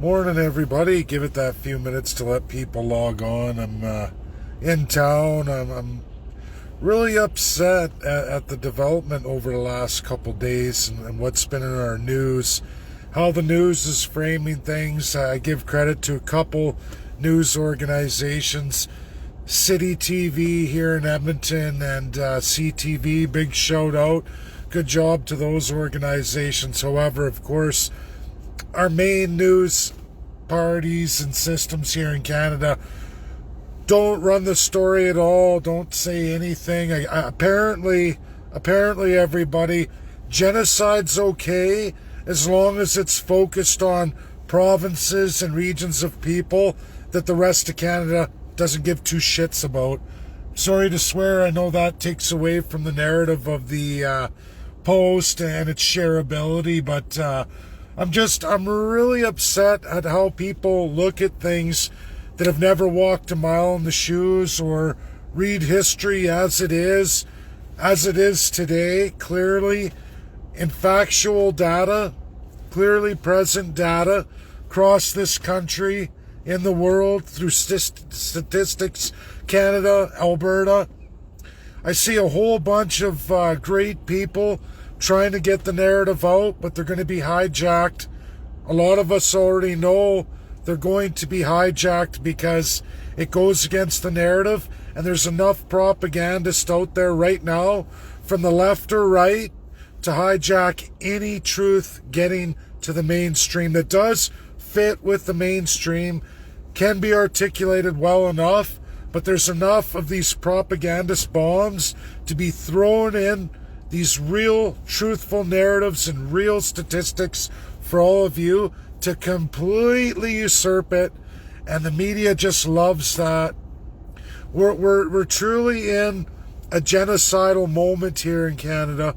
Morning, everybody. Give it that few minutes to let people log on. I'm in town. I'm really upset at the development over the last couple days and what's been in our news, how the news is framing things. I give credit to a couple news organizations, City TV here in Edmonton and CTV. Big shout out. Good job to those organizations. However, of course, our main news parties and systems here in Canada don't run the story at all, don't say anything. Apparently everybody, genocide's okay as long as it's focused on provinces and regions of people that the rest of Canada doesn't give two shits about. Sorry to swear, I know that takes away from the narrative of the post and its shareability, but I'm really upset at how people look at things that have never walked a mile in the shoes or read history as it is today, clearly in factual data, clearly present data across this country, in the world, through statistics, Canada, Alberta. I see a whole bunch of great people trying to get the narrative out, but they're going to be hijacked. A lot of us already know they're going to be hijacked because it goes against the narrative, and there's enough propagandists out there right now, from the left or right, to hijack any truth getting to the mainstream that does fit with the mainstream, can be articulated well enough, but there's enough of these propagandist bombs to be thrown in these real, truthful narratives and real statistics for all of you to completely usurp it, and the media just loves that. We're truly in a genocidal moment here in Canada.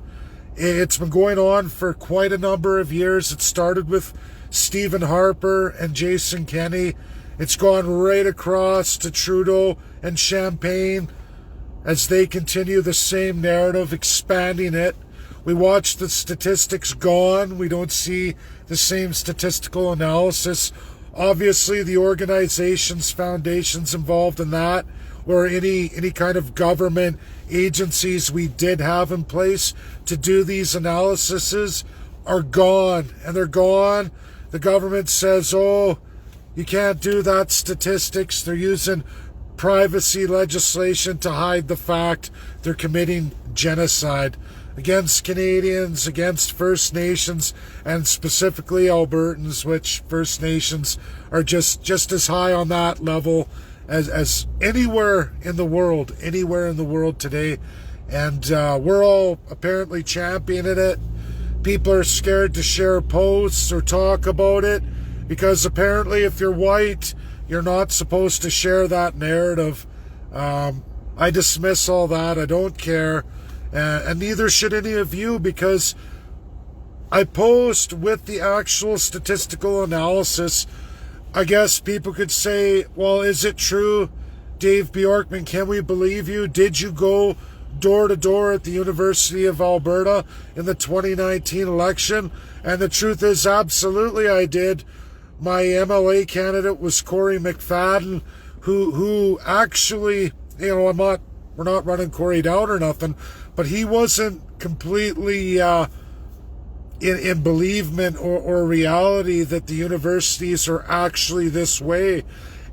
It's been going on for quite a number of years. It started with Stephen Harper and Jason Kenney. It's gone right across to Trudeau and Champagne as they continue the same narrative, expanding it. We watch the statistics gone. We don't see the same statistical analysis. Obviously, the organizations, foundations involved in that, or any kind of government agencies we did have in place to do these analyses, are gone. And they're gone. The government says, oh, you can't do that statistics. They're using privacy legislation to hide the fact they're committing genocide against Canadians, against First Nations, and specifically Albertans, which First Nations are just as high on that level as anywhere in the world today. And we're all apparently championing it. People are scared to share posts or talk about it because apparently if you're white, you're not supposed to share that narrative. I dismiss all that. I don't care. And neither should any of you, because I post with the actual statistical analysis. I guess people could say, well, is it true? Dave Bjorkman, can we believe you? Did you go door to door at the University of Alberta in the 2019 election? And the truth is, absolutely I did. My MLA candidate was Corey McFadden, who actually, we're not running Corey down or nothing, but he wasn't completely in believement or reality that the universities are actually this way.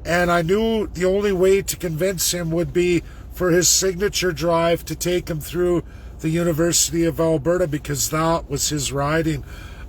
And I knew the only way to convince him would be for his signature drive to take him through the University of Alberta, because that was his riding.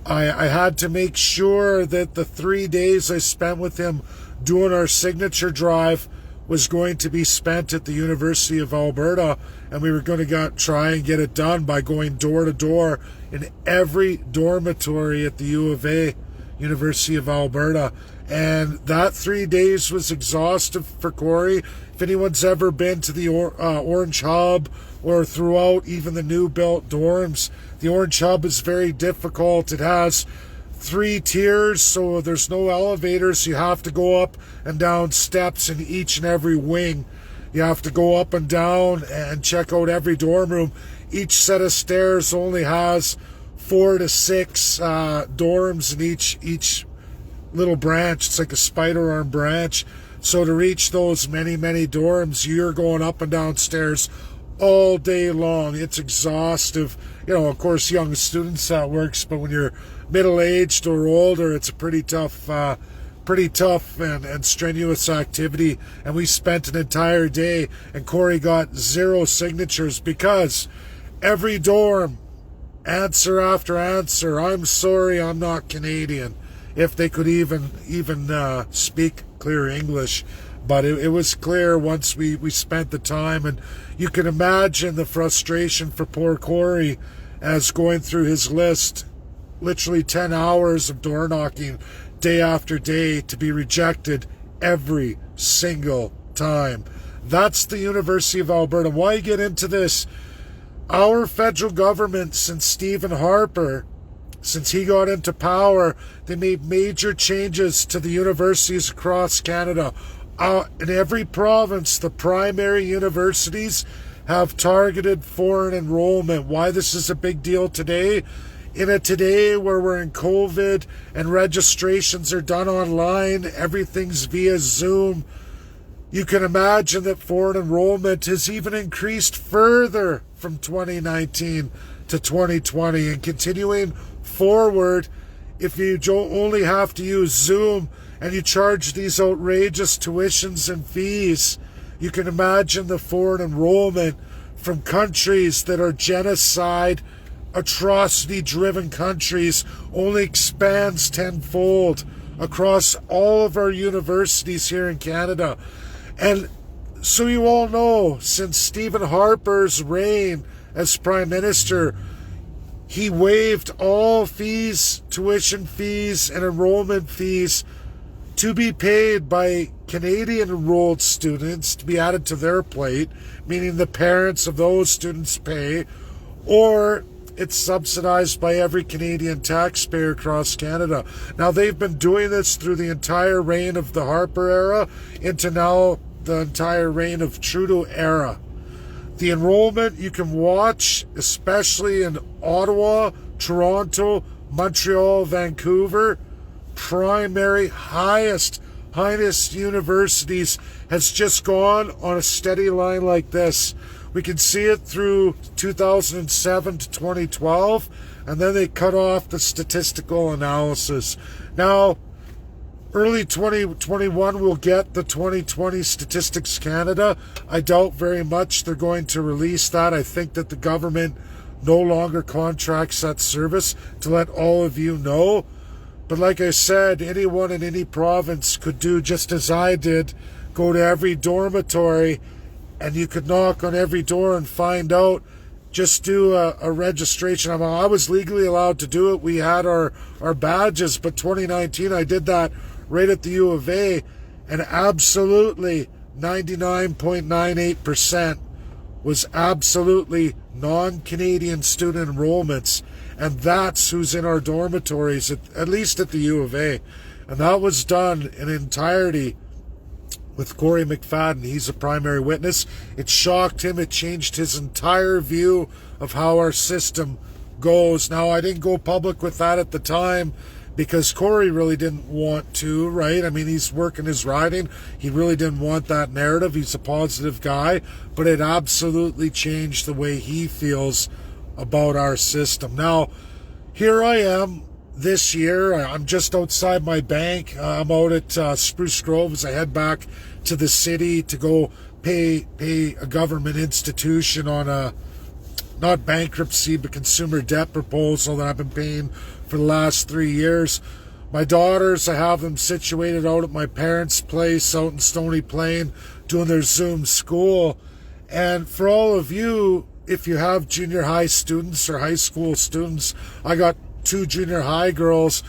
I had to make sure that the 3 days I spent with him doing our signature drive was going to be spent at the University of Alberta, and we were going to try and get it done by going door to door in every dormitory at the U of A, University of Alberta. And that 3 days was exhaustive for Corey. If anyone's ever been to the Orange Hub or throughout even the new built dorms, the Orange Hub is very difficult. It has 3 tiers, so there's no elevators. You have to go up and down steps in each and every wing. You have to go up and down and check out every dorm room. Each set of stairs only has 4 to 6 dorms in each little branch. It's like a spider arm branch. So to reach those many, many dorms, you're going up and down stairs all day long. It's exhaustive. You know, of course, young students that works, but when you're middle-aged or older, it's a pretty tough and strenuous activity. And we spent an entire day, and Corey got 0 signatures because every dorm, answer after answer, I'm sorry, I'm not Canadian, if they could even speak clear English. But it was clear once we spent the time, and you can imagine the frustration for poor Corey as going through his list, literally 10 hours of door knocking day after day to be rejected every single time. That's the University of Alberta. Why get into this? Our federal government, since Stephen Harper, since he got into power, they made major changes to the universities across Canada. In every province, the primary universities have targeted foreign enrollment. Why this is a big deal today? In a today where we're in COVID and registrations are done online, everything's via Zoom, you can imagine that foreign enrollment has even increased further from 2019 to 2020 and continuing forward. If you don't only have to use Zoom and you charge these outrageous tuitions and fees, you can imagine the foreign enrollment from countries that are genocide, atrocity-driven countries only expands tenfold across all of our universities here in Canada. And so you all know, since Stephen Harper's reign as Prime Minister, he waived all fees, tuition fees, and enrollment fees to be paid by Canadian enrolled students to be added to their plate, meaning the parents of those students pay, or it's subsidized by every Canadian taxpayer across Canada. Now, they've been doing this through the entire reign of the Harper era into now the entire reign of Trudeau era. The enrollment you can watch, especially in Ottawa, Toronto, Montreal, Vancouver, primary highest universities, has just gone on a steady line like this. We can see it through 2007 to 2012, and then they cut off the statistical analysis. Now, early 2021, we'll get the 2020 Statistics Canada. I doubt very much they're going to release that. I think that the government no longer contracts that service to let all of you know. But like I said, anyone in any province could do just as I did, go to every dormitory, and you could knock on every door and find out. Just do a registration. I was legally allowed to do it. We had our badges, but 2019 I did that right at the U of A, and absolutely 99.98% was absolutely non-Canadian student enrollments, and that's who's in our dormitories, at least at the U of A. And that was done in entirety with Corey McFadden. He's a primary witness. It shocked him. It changed his entire view of how our system goes. Now, I didn't go public with that at the time because Corey really didn't want to, right? I mean, he's working his riding. He really didn't want that narrative. He's a positive guy, but it absolutely changed the way he feels about our system. Now, here I am this year. I'm just outside my bank. I'm out at Spruce Grove as I head back to the city to go pay a government institution on a, not bankruptcy, but consumer debt proposal that I've been paying for the last 3 years. My daughters, I have them situated out at my parents' place out in Stony Plain doing their Zoom school. And for all of you, if you have junior high students or high school students, I got 2 junior high girls.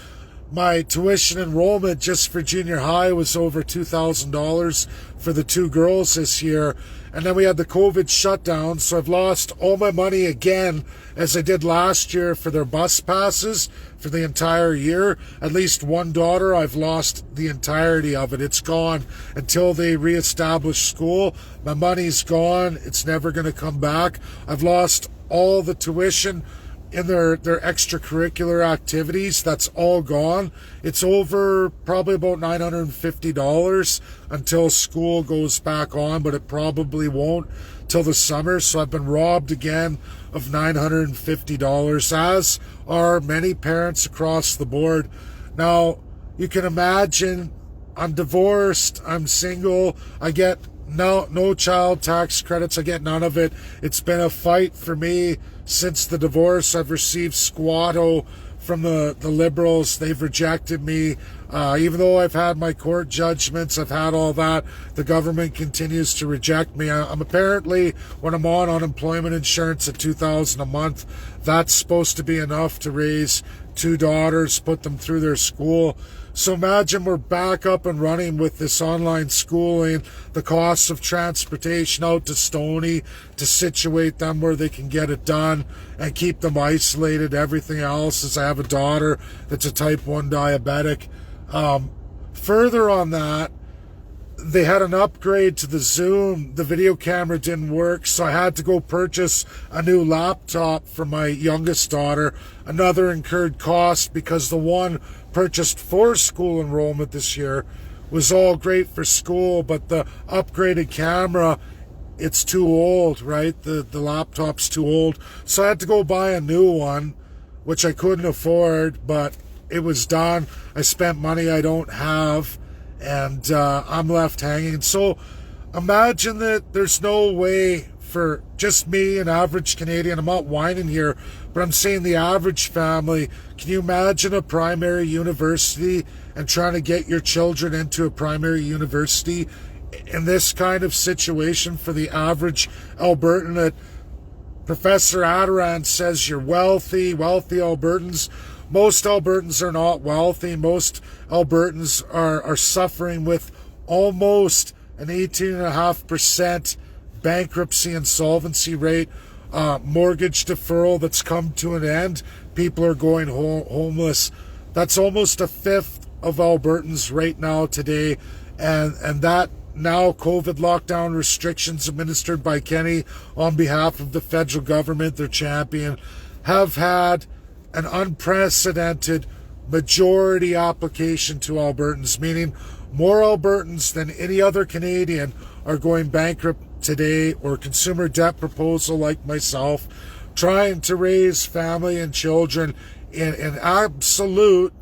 My tuition enrollment just for junior high was over $2,000 for the 2 girls this year. And then we had the COVID shutdown, so I've lost all my money again, as I did last year for their bus passes for the entire year. At least one daughter, I've lost the entirety of it. It's gone until they reestablish school. My money's gone. It's never going to come back. I've lost all the tuition in their extracurricular activities. That's all gone. It's over probably about $950 until school goes back on, but it probably won't till the summer. So I've been robbed again of $950, as are many parents across the board. Now, you can imagine, I'm divorced, I'm single, I get no child tax credits, I get none of it. It's been a fight for me since the divorce. I've received squatto from the Liberals. They've rejected me. Even though I've had my court judgments, I've had all that, the government continues to reject me. I'm apparently, when I'm on unemployment insurance at $2,000 a month, that's supposed to be enough to raise 2 daughters, put them through their school. So imagine we're back up and running with this online schooling, the costs of transportation out to Stoney to situate them where they can get it done and keep them isolated. Everything else, as I have a daughter that's a type 1 diabetic. Further on that, they had an upgrade to the Zoom. The video camera didn't work, so I had to go purchase a new laptop for my youngest daughter. Another incurred cost, because the one purchased for school enrollment this year was all great for school, but the upgraded camera, it's too old, right? The laptop's too old. So I had to go buy a new one, which I couldn't afford, but it was done. I spent money I don't have, and I'm left hanging. So imagine that there's no way for just me, an average Canadian. I'm not whining here, but I'm saying the average family. Can you imagine a primary university and trying to get your children into a primary university in this kind of situation for the average Albertan? That Professor Attaran says you're wealthy Albertans. Most Albertans are not wealthy. Most Albertans are suffering with almost an 18.5% bankruptcy insolvency rate, mortgage deferral that's come to an end. People are going homeless. That's almost a fifth of Albertans right now today, and that now COVID lockdown restrictions administered by Kenny on behalf of the federal government, their champion, have had an unprecedented majority application to Albertans, meaning more Albertans than any other Canadian are going bankrupt today, or consumer debt proposal like myself, trying to raise family and children in absolute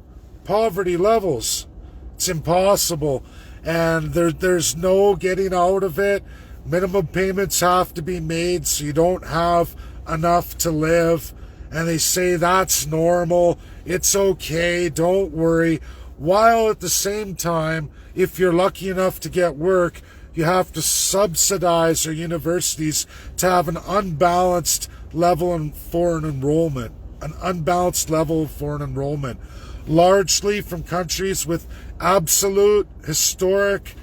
poverty levels. It's impossible, and there's no getting out of it. Minimum payments have to be made so you don't have enough to live, and they say that's normal, it's okay, don't worry, while at the same time, if you're lucky enough to get work, you have to subsidize your universities to have an unbalanced level in foreign enrollment, largely from countries with absolute historic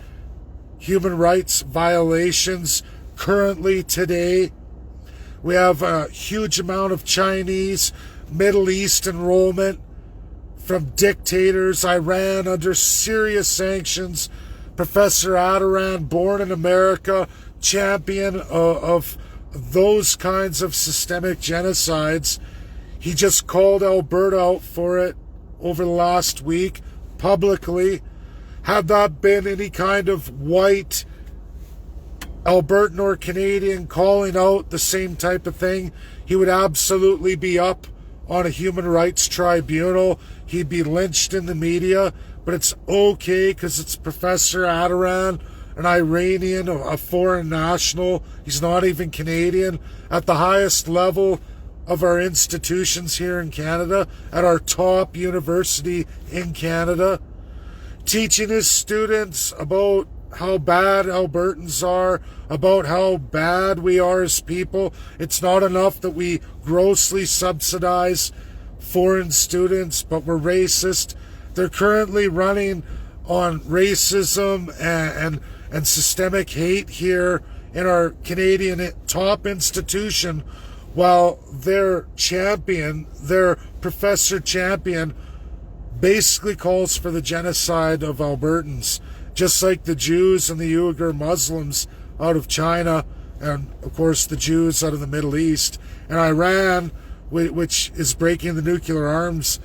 human rights violations. Currently today, we have a huge amount of Chinese, Middle East enrollment from dictators. Iran under serious sanctions. Professor Attaran, born in America, champion of those kinds of systemic genocides. He just called Alberta out for it over the last week publicly. Had that been any kind of white Albertan or Canadian calling out the same type of thing, he would absolutely be up on a human rights tribunal. He'd be lynched in the media. But it's okay because it's Professor Attaran, an Iranian, a foreign national. He's not even Canadian. At the highest level of our institutions here in Canada, at our top university in Canada, teaching his students about how bad Albertans are, about how bad we are as people. It's not enough that we grossly subsidize foreign students, but we're racist. They're currently running on racism and systemic hate here in our Canadian top institution, while their champion, their Professor Champion, basically calls for the genocide of Albertans, just like the Jews and the Uyghur Muslims out of China, and of course the Jews out of the Middle East. And Iran, which is breaking the nuclear arms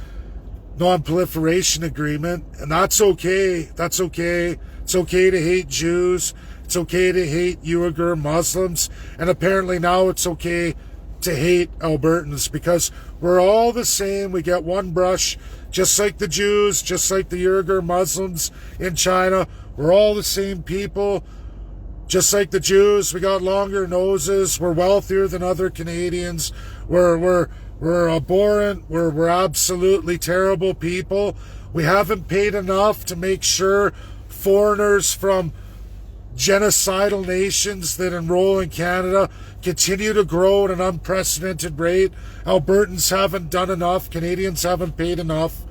non-proliferation agreement, and that's okay. That's okay. It's okay to hate Jews. It's okay to hate Uyghur Muslims, and apparently now it's okay to hate Albertans, because we're all the same. We get one brush, just like the Jews, just like the Uyghur Muslims in China. We're all the same people. Just like the Jews, we got longer noses. We're wealthier than other Canadians. We're abhorrent. We're absolutely terrible people. We haven't paid enough to make sure foreigners from genocidal nations that enroll in Canada continue to grow at an unprecedented rate. Albertans haven't done enough. Canadians haven't paid enough.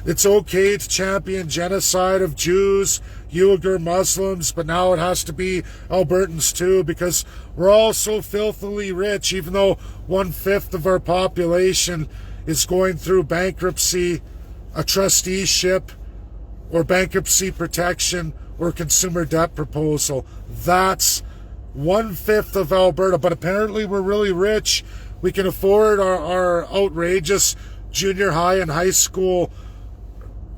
It's okay to champion genocide of Jews, Uyghur Muslims, but now it has to be Albertans too, because we're all so filthily rich, even though 1/5 of our population is going through bankruptcy, a trusteeship, or bankruptcy protection, or consumer debt proposal. That's 1/5 of Alberta, but apparently we're really rich. We can afford our outrageous junior high and high school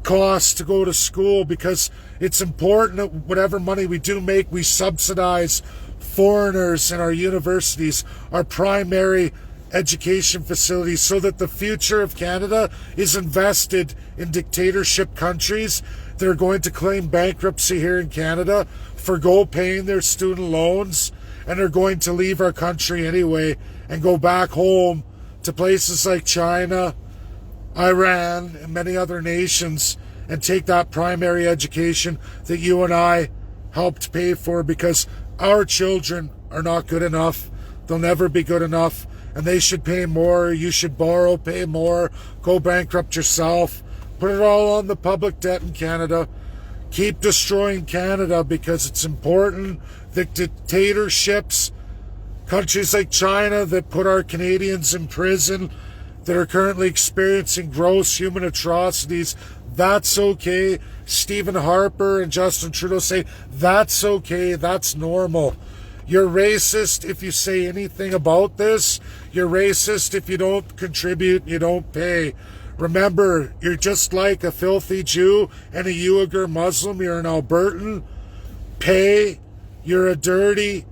costs to go to school, because it's important that whatever money we do make, we subsidize foreigners in our universities, our primary education facilities, so that the future of Canada is invested in dictatorship countries that are going to claim bankruptcy here in Canada, forgo paying their student loans, and are going to leave our country anyway and go back home to places like China, Iran, and many other nations, and take that primary education that you and I helped pay for, because our children are not good enough. They'll never be good enough, and they should pay more. You should borrow, pay more, go bankrupt yourself. Put it all on the public debt in Canada. Keep destroying Canada, because it's important that dictatorships, countries like China that put our Canadians in prison, that are currently experiencing gross human atrocities, that's okay. Stephen Harper and Justin Trudeau say that's okay, that's normal. You're racist if you say anything about this. You're racist if you don't contribute, you don't pay. Remember, you're just like a filthy Jew and a Uyghur Muslim. You're an Albertan. Pay. You're a dirty,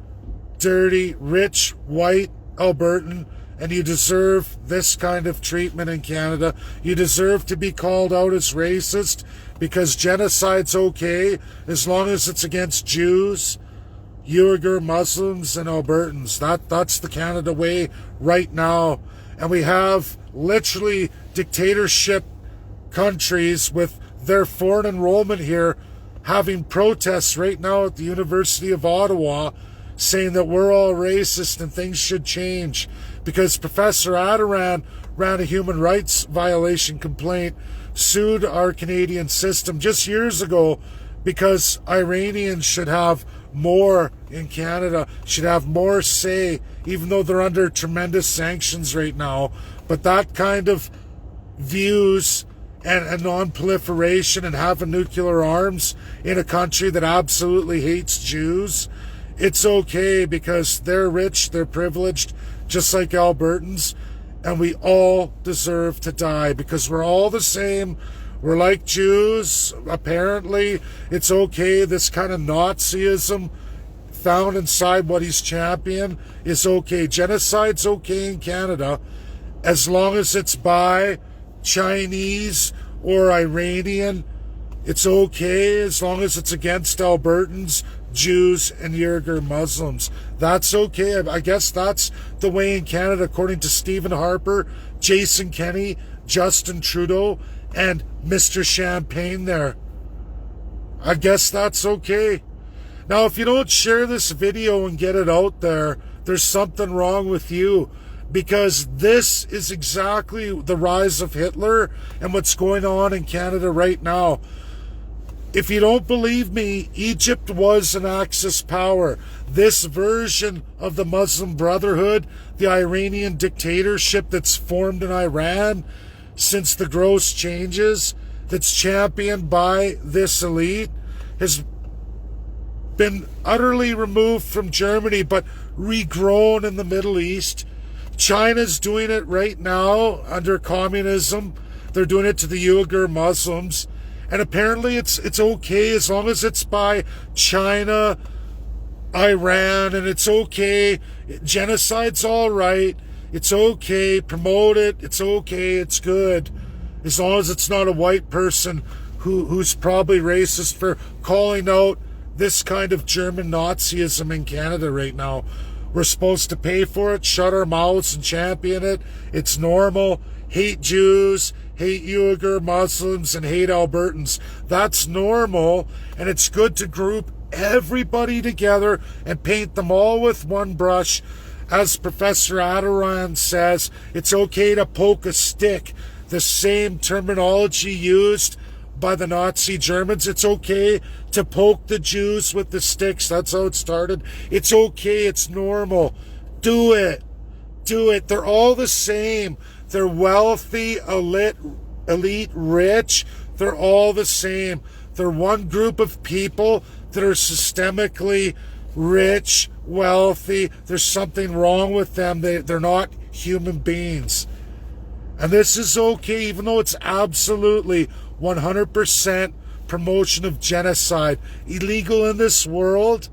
rich, white Albertan, and you deserve this kind of treatment in Canada. You deserve to be called out as racist, because genocide's okay as long as it's against Jews, Uyghur Muslims, and Albertans. That's the Canada way right now. And we have literally dictatorship countries with their foreign enrollment here having protests right now at the University of Ottawa, saying that we're all racist and things should change, because Professor Attaran ran a human rights violation complaint, sued our Canadian system just years ago, because Iranians should have more in Canada, should have more say, even though they're under tremendous sanctions right now. But that kind of views and non-proliferation and having nuclear arms in a country that absolutely hates Jews, it's okay, because they're rich, they're privileged, just like Albertans, and we all deserve to die, because we're all the same. We're like Jews. Apparently, it's okay. This kind of Nazism found inside what he's championed is okay. Genocide's okay in Canada as long as it's by Chinese or Iranian. It's okay as long as it's against Albertans, Jews, and Uyghur Muslims. That's okay. I guess that's the way in Canada, according to Stephen Harper, Jason Kenney, Justin Trudeau, and Mr. Champagne there. I guess that's okay. Now, if you don't share this video and get it out there, there's something wrong with you, because this is exactly the rise of Hitler and what's going on in Canada right now. If you don't believe me, Egypt was an Axis power. This version of the Muslim Brotherhood, the Iranian dictatorship that's formed in Iran since the gross changes, that's championed by this elite, has been utterly removed from Germany but regrown in the Middle East China's doing it right now under communism. They're doing it to the Uyghur Muslims. And apparently it's okay as long as it's by China, Iran, and it's okay. Genocide's all right. It's okay. Promote it. It's okay. It's good. As long as it's not a white person who's probably racist for calling out this kind of German Nazism in Canada right now. We're supposed to pay for it, shut our mouths and champion it. It's normal. Hate Jews, hate Uyghur Muslims, and hate Albertans. That's normal, and it's good to group everybody together and paint them all with one brush. As Professor Attaran says, it's okay to poke a stick. The same terminology used by the Nazi Germans. It's okay to poke the Jews with the sticks. That's how it started. It's okay. It's normal. Do it. Do it. They're all the same. They're wealthy, elite, rich. They're all the same. They're one group of people that are systemically rich, wealthy. There's something wrong with them. They're not human beings. And this is okay, even though it's absolutely 100% promotion of genocide, illegal in this world.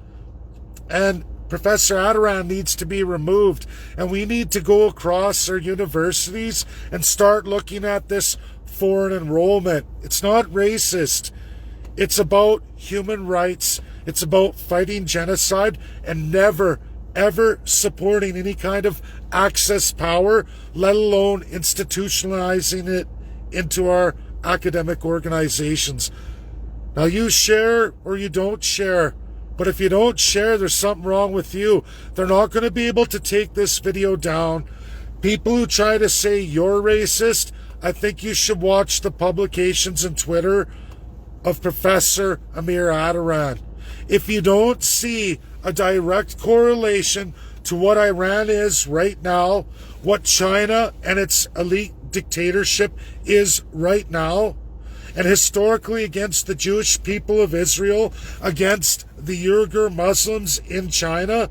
And Professor Attaran needs to be removed. And we need to go across our universities and start looking at this foreign enrollment. It's not racist. It's about human rights. It's about fighting genocide and never, ever supporting any kind of access power, let alone institutionalizing it into our academic organizations. Now, you share or you don't share, but if you don't share, there's something wrong with you. They're not going to be able to take this video down. People who try to say you're racist, I think you should watch the publications on Twitter of Professor Amir Attaran. If you don't see a direct correlation to what Iran is right now, what China and its elite dictatorship is right now, and historically against the Jewish people of Israel, against the Uyghur Muslims in China,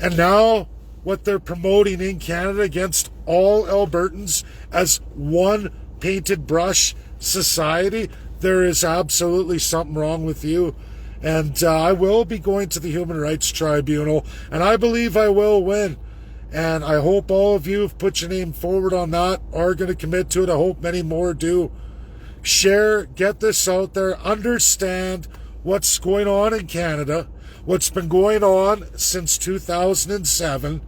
and now what they're promoting in Canada against all Albertans as one painted brush society, there is absolutely something wrong with you. And I will be going to the Human Rights Tribunal, and I believe I will win. And I hope all of you have put your name forward on that, are going to commit to it. I hope many more do. Share, get this out there, understand what's going on in Canada, what's been going on since 2007,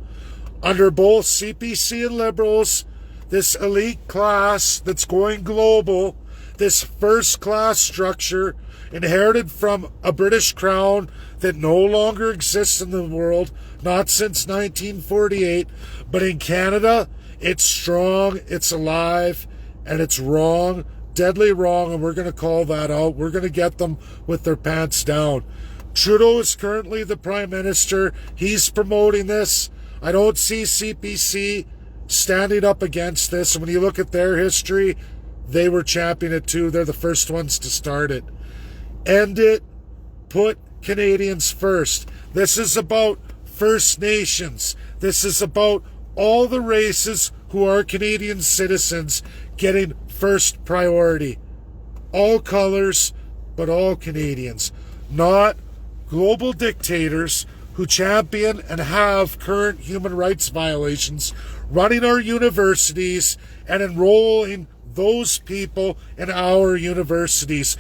under both CPC and Liberals, this elite class that's going global, this first-class structure inherited from a British crown that no longer exists in the world, not since 1948, but in Canada, it's strong, it's alive, and it's wrong, deadly wrong, and we're going to call that out. We're going to get them with their pants down. Trudeau is currently the Prime Minister. He's promoting this. I don't see CPC standing up against this. And when you look at their history, they were championing it too. They're the first ones to start it. End it. Put Canadians first. This is about First Nations. This is about all the races who are Canadian citizens getting first priority. All colors, but all Canadians. Not global dictators who champion and have current human rights violations running our universities and enrolling those people in our universities,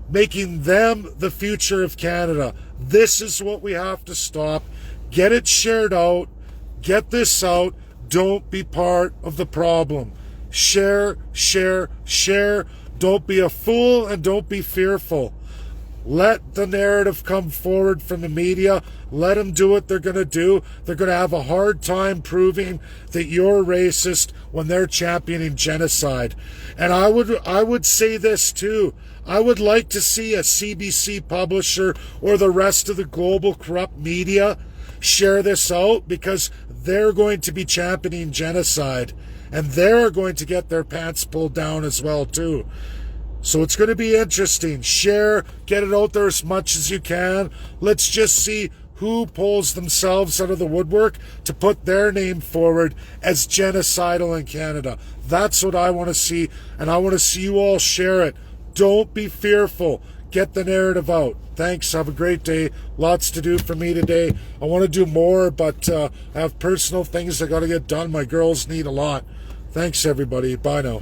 making them the future of Canada. This is what we have to stop. Get it shared out. Get this out. Don't be part of the problem. Share, share, share. Don't be a fool and don't be fearful. Let the narrative come forward from the media. Let them do what they're going to do. They're going to have a hard time proving that you're racist when they're championing genocide. And I would say this too. I would like to see a CBC publisher or the rest of the global corrupt media share this out, because they're going to be championing genocide and they're going to get their pants pulled down as well too. So it's going to be interesting. Share, get it out there as much as you can. Let's just see who pulls themselves out of the woodwork to put their name forward as genocidal in Canada. That's what I want to see, and I want to see you all share it. Don't be fearful. Get the narrative out. Thanks. Have a great day. Lots to do for me today. I want to do more, but I have personal things I got to get done. My girls need a lot. Thanks, everybody. Bye now.